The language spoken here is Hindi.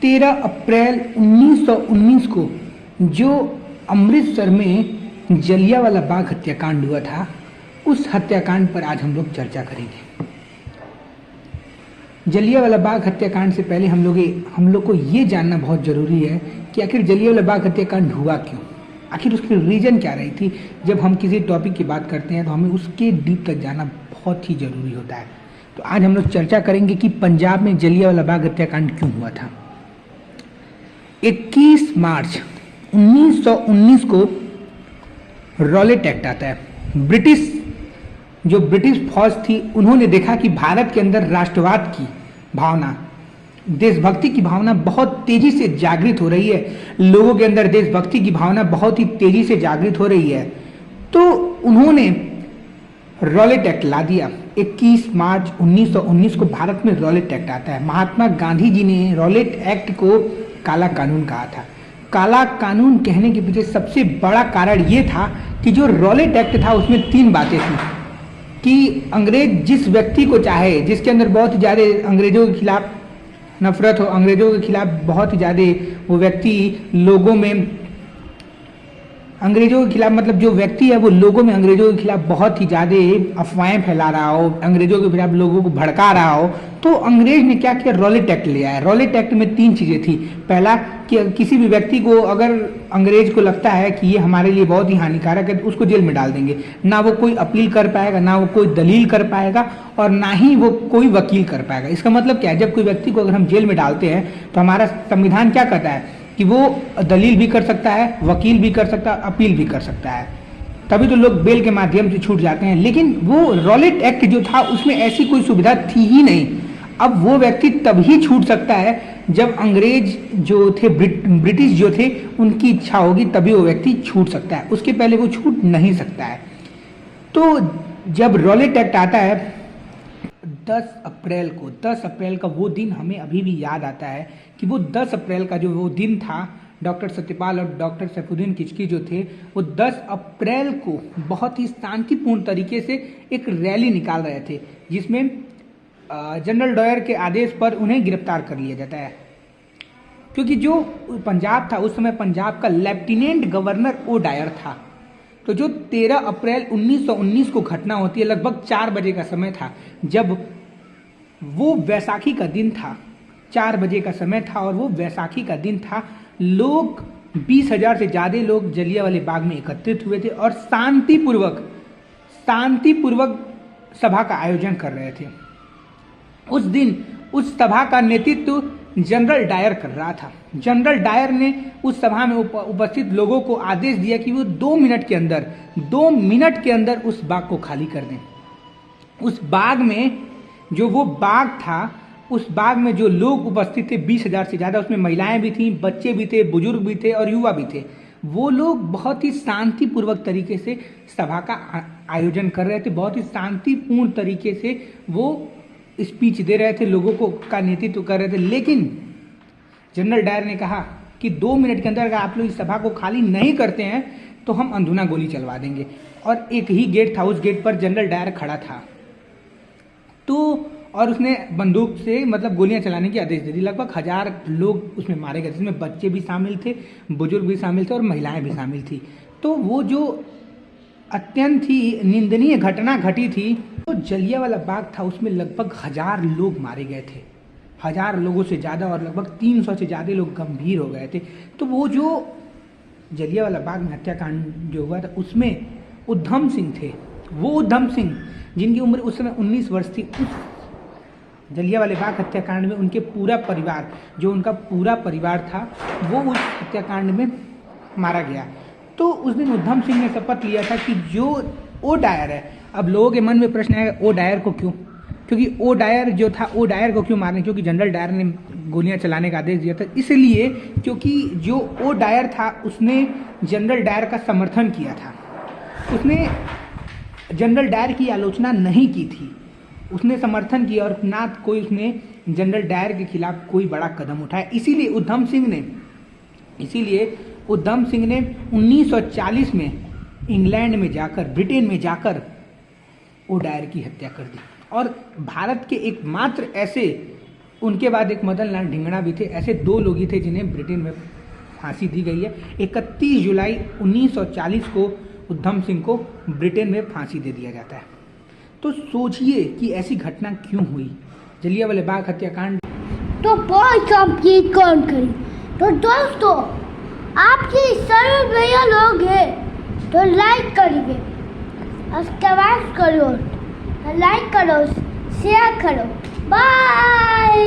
13 अप्रैल 1919 को जो अमृतसर में जलियांवाला बाग हत्याकांड हुआ था, उस हत्याकांड पर आज हम लोग चर्चा करेंगे। जलियांवाला बाग हत्याकांड से पहले हम लोग को ये जानना बहुत ज़रूरी है कि आखिर जलियांवाला बाग हत्याकांड हुआ क्यों, आखिर उसकी रीज़न क्या रही थी। जब हम किसी टॉपिक की बात करते हैं तो हमें उसके डीप तक जाना बहुत ही ज़रूरी होता है। तो आज हम लोग चर्चा करेंगे कि पंजाब में जलियांवाला बाग हत्याकांड क्यों हुआ था। 21 मार्च 1919 को रॉलेट एक्ट आता है। ब्रिटिश फौज थी, उन्होंने देखा कि भारत के अंदर राष्ट्रवाद की भावना, देशभक्ति की भावना बहुत तेजी से जागृत हो रही है। लोगों के अंदर देशभक्ति की भावना बहुत ही तेजी से जागृत हो रही है। तो उन्होंने रॉलेट एक्ट ला दिया। 21 मार्च 1919 को भारत में रॉलेट एक्ट आता है। महात्मा गांधी जी ने रॉलेट एक्ट को काला कानून कहा था। काला कानून कहने के पीछे सबसे बड़ा कारण ये था कि जो रॉलेट एक्ट था उसमें 3 बातें थी कि अंग्रेज जिस व्यक्ति को चाहे, जिसके अंदर बहुत ज़्यादा अंग्रेजों के खिलाफ नफरत हो, अंग्रेजों के खिलाफ बहुत ही ज़्यादा वो व्यक्ति लोगों में, अंग्रेजों के खिलाफ मतलब जो व्यक्ति है वो लोगों में अंग्रेजों के खिलाफ बहुत ही ज़्यादा अफवाहें फैला रहा हो, अंग्रेजों के खिलाफ लोगों को भड़का रहा हो, तो अंग्रेज ने क्या किया, रॉलेट एक्ट ले आया। रॉलेट एक्ट में 3 चीज़ें थी। पहला कि किसी भी व्यक्ति को अगर अंग्रेज को लगता है कि ये हमारे लिए बहुत ही हानिकारक है तो उसको जेल में डाल देंगे। ना वो कोई अपील कर पाएगा, ना वो कोई दलील कर पाएगा, और ना ही वो कोई वकील कर पाएगा। इसका मतलब क्या है, जब कोई व्यक्ति को अगर हम जेल में डालते हैं तो हमारा संविधान क्या कहता है कि वो दलील भी कर सकता है, वकील भी कर सकता है, अपील भी कर सकता है। तभी तो लोग बेल के माध्यम से छूट जाते हैं। लेकिन वो रॉलेट एक्ट जो था उसमें ऐसी कोई सुविधा थी ही नहीं। अब वो व्यक्ति तभी छूट सकता है जब अंग्रेज जो थे, ब्रिटिश जो थे, उनकी इच्छा होगी तभी वो व्यक्ति छूट सकता है, उसके पहले वो छूट नहीं सकता है। तो जब रॉलेट एक्ट आता है 10 अप्रैल का वो दिन हमें अभी भी याद आता है कि वो 10 अप्रैल का जो वो दिन था, डॉक्टर सत्यपाल और डॉक्टर सैफुद्दीन किचकी जो थे वो 10 अप्रैल को बहुत ही शांतिपूर्ण तरीके से एक रैली निकाल रहे थे, जिसमें जनरल डायर के आदेश पर उन्हें गिरफ्तार कर लिया जाता है। क्योंकि जो पंजाब था उस समय पंजाब का लेफ्टिनेंट गवर्नर ओ डायर था। तो जो 13 अप्रैल 1919 को घटना होती है, लगभग 4 बजे का समय था, जब वो वैसाखी का दिन था, 4 बजे का समय था और वो वैसाखी का दिन था। लोग 20,000 से ज़्यादा लोग जलियांवाले बाग में एकत्रित हुए थे और शांतिपूर्वक सभा का आयोजन कर रहे थे। उस दिन उस सभा का नेतृत्व जनरल डायर कर रहा था। जनरल डायर ने उस सभा में उपस्थित लोगों को आदेश दिया कि वो 2 मिनट के अंदर उस बाग को खाली कर दें। उस बाग में जो वो बाग था, उस बाग में जो लोग उपस्थित थे 20,000 से ज़्यादा, उसमें महिलाएं भी थीं, बच्चे भी थे, बुजुर्ग भी थे और युवा भी थे। वो लोग बहुत ही शांतिपूर्वक तरीके से सभा का आयोजन कर रहे थे, बहुत ही शांतिपूर्ण तरीके से वो स्पीच दे रहे थे, लोगों को का नेतृत्व कर रहे थे। लेकिन जनरल डायर ने कहा कि 2 मिनट के अंदर अगर आप लोग इस सभा को खाली नहीं करते हैं तो हम अंधुना गोली चलवा देंगे। और एक ही गेट था, उस गेट पर जनरल डायर खड़ा था और उसने बंदूक से मतलब गोलियां चलाने की आदेश दे दी। लगभग 1000 लोग उसमें मारे गए, जिसमें बच्चे भी शामिल थे, बुजुर्ग भी शामिल थे और महिलाएं भी शामिल थी। तो वो जो अत्यंत ही निंदनीय घटना घटी थी, तो जलियांवाला बाग था, उसमें लगभग 1000 लोग मारे गए थे, 1000 लोगों से ज़्यादा, और लगभग 300 से ज़्यादा लोग गंभीर हो गए थे। तो वो जो जलियांवाला बाग में हत्याकांड जो हुआ था उसमें उधम सिंह थे। वो उधम सिंह जिनकी उम्र उस समय 19 वर्ष थी, उस जलियांवाले बाग हत्याकांड में उनके पूरा परिवार, जो उनका पूरा परिवार था, वो उस हत्याकांड में मारा गया। तो उस दिन उधम सिंह ने शपथ लिया था कि जो ओ डायर है, अब लोगों के मन में प्रश्न है ओ डायर को क्यों, क्योंकि ओ डायर जो था, ओ डायर को क्यों मारने, क्योंकि जनरल डायर ने गोलियां चलाने का आदेश दिया था, इसलिए क्योंकि जो ओ डायर था उसने जनरल डायर का समर्थन किया था, उसने जनरल डायर की आलोचना नहीं की थी, उसने समर्थन किया और ना कोई उसने जनरल डायर के खिलाफ कोई बड़ा कदम उठाया। इसीलिए उधम सिंह ने 1940 में इंग्लैंड में जाकर, ब्रिटेन में जाकर ओ डायर की हत्या कर दी। और भारत के एकमात्र ऐसे उनके बाद एक मदन लाल ढिंगड़ा भी थे। ऐसे 2 लोग ही थे जिन्हें ब्रिटेन में फांसी दी गई है। 31 जुलाई 1940 को उधम सिंह को ब्रिटेन में फांसी दे दिया जाता है। तो सोचिए कि ऐसी घटना क्यों हुई, जलियांवाला बाग हत्याकांड। तो बहुत कंप्लीट कौन करी। तो दोस्तों, आपके सभी भैया लोग हैं तो लाइक करिए, सब्सक्राइब करो, लाइक करो, शेयर करो। बाय।